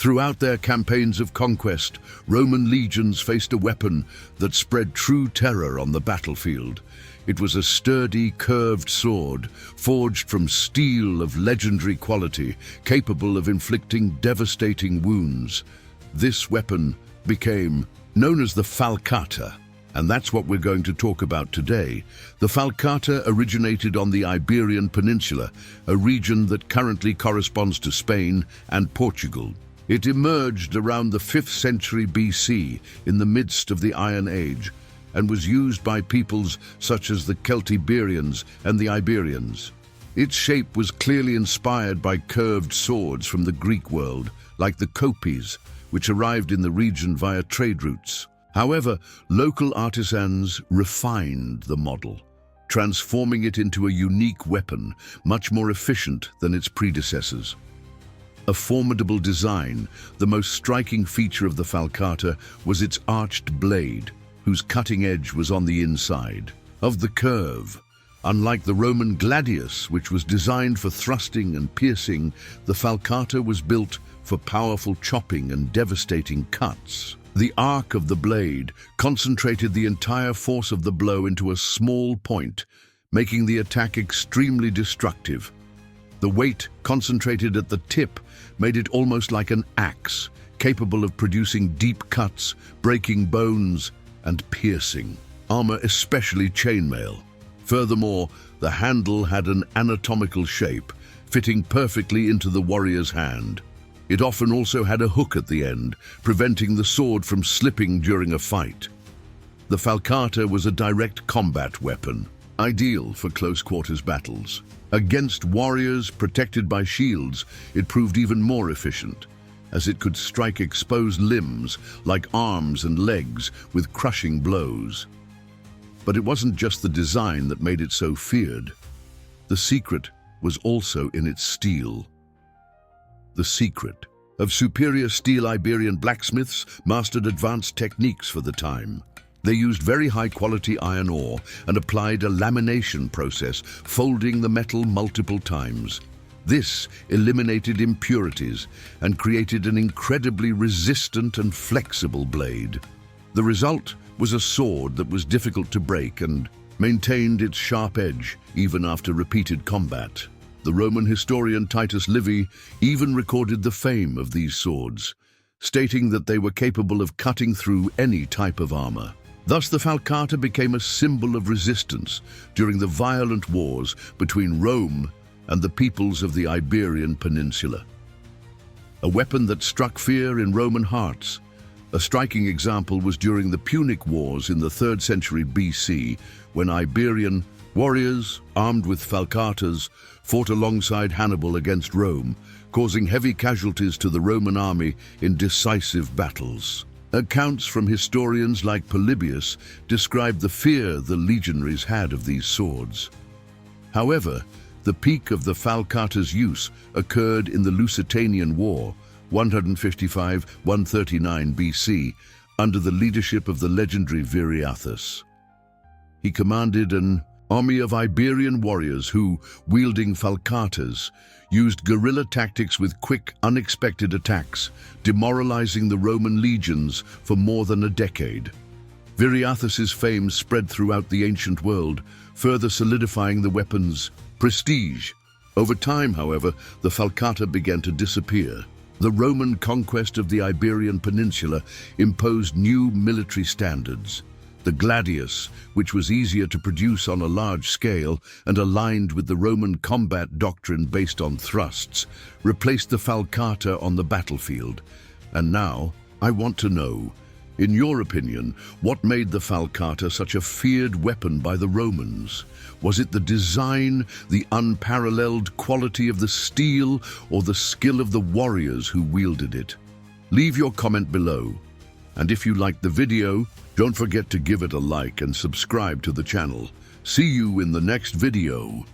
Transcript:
Throughout their campaigns of conquest, Roman legions faced a weapon that spread true terror on the battlefield. It was a sturdy, curved sword, forged from steel of legendary quality, capable of inflicting devastating wounds. This weapon became known as the Falcata, and that's what we're going to talk about today. The Falcata originated on the Iberian Peninsula, a region that currently corresponds to Spain and Portugal. It emerged around the 5th century BC in the midst of the Iron Age and was used by peoples such as the Celtiberians and the Iberians. Its shape was clearly inspired by curved swords from the Greek world, like the kopis, which arrived in the region via trade routes. However, local artisans refined the model, transforming it into a unique weapon, much more efficient than its predecessors. A formidable design, the most striking feature of the Falcata was its arched blade, whose cutting edge was on the inside of the curve. Unlike the Roman gladius, which was designed for thrusting and piercing, the Falcata was built for powerful chopping and devastating cuts. The arc of the blade concentrated the entire force of the blow into a small point, making the attack extremely destructive. The weight concentrated at the tip made it almost like an axe, capable of producing deep cuts, breaking bones, and piercing armor, especially chainmail. Furthermore, the handle had an anatomical shape, fitting perfectly into the warrior's hand. It often also had a hook at the end, preventing the sword from slipping during a fight. The Falcata was a direct combat weapon, ideal for close-quarters battles. Against warriors protected by shields, it proved even more efficient, as it could strike exposed limbs like arms and legs with crushing blows. But it wasn't just the design that made it so feared. The secret was also in its steel. The secret of superior steel. Iberian blacksmiths mastered advanced techniques for the time. They used very high-quality iron ore and applied a lamination process, folding the metal multiple times. This eliminated impurities and created an incredibly resistant and flexible blade. The result was a sword that was difficult to break and maintained its sharp edge even after repeated combat. The Roman historian Titus Livy even recorded the fame of these swords, stating that they were capable of cutting through any type of armor. Thus, the Falcata became a symbol of resistance during the violent wars between Rome and the peoples of the Iberian Peninsula. A weapon that struck fear in Roman hearts. A striking example was during the Punic Wars in the 3rd century BC, when Iberian warriors, armed with falcatas, fought alongside Hannibal against Rome, causing heavy casualties to the Roman army in decisive battles. Accounts from historians like Polybius describe the fear the legionaries had of these swords. However, the peak of the Falcata's use occurred in the Lusitanian War, 155–139 BC, under the leadership of the legendary Viriathus. He commanded an army of Iberian warriors who, wielding falcatas, used guerrilla tactics with quick, unexpected attacks, demoralizing the Roman legions for more than a decade. Viriathus's fame spread throughout the ancient world, further solidifying the weapon's prestige. Over time, however, the falcata began to disappear. The Roman conquest of the Iberian Peninsula imposed new military standards. The gladius, which was easier to produce on a large scale and aligned with the Roman combat doctrine based on thrusts, replaced the falcata on the battlefield. And now, I want to know, in your opinion, what made the falcata such a feared weapon by the Romans? Was it the design, the unparalleled quality of the steel, or the skill of the warriors who wielded it? Leave your comment below. And if you liked the video, don't forget to give it a like and subscribe to the channel. See you in the next video.